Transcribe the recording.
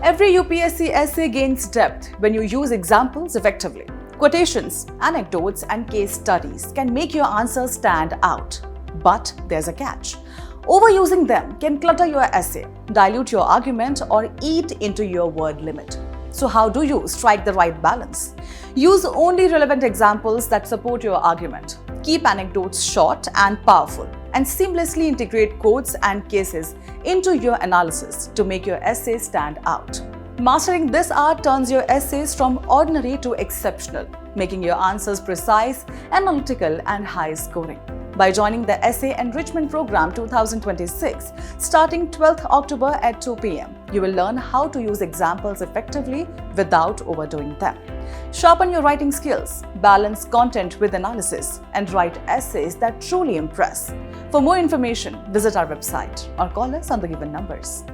Every UPSC essay gains depth when you use examples effectively. Quotations, anecdotes, and case studies can make your answers stand out. But there's a catch. Overusing them can clutter your essay, dilute your argument, or eat into your word limit. So how do you strike the right balance? Use only relevant examples that support your argument. Keep anecdotes short and powerful, and seamlessly integrate quotes and cases into your analysis to make your essay stand out. Mastering this art turns your essays from ordinary to exceptional, making your answers precise, analytical, and high-scoring. By joining the Essay Enrichment Programme 2026, starting 12th October at 2 p.m., you will learn how to use examples effectively without overdoing them. Sharpen your writing skills, balance content with analysis, and write essays that truly impress. For more information, visit our website or call us on the given numbers.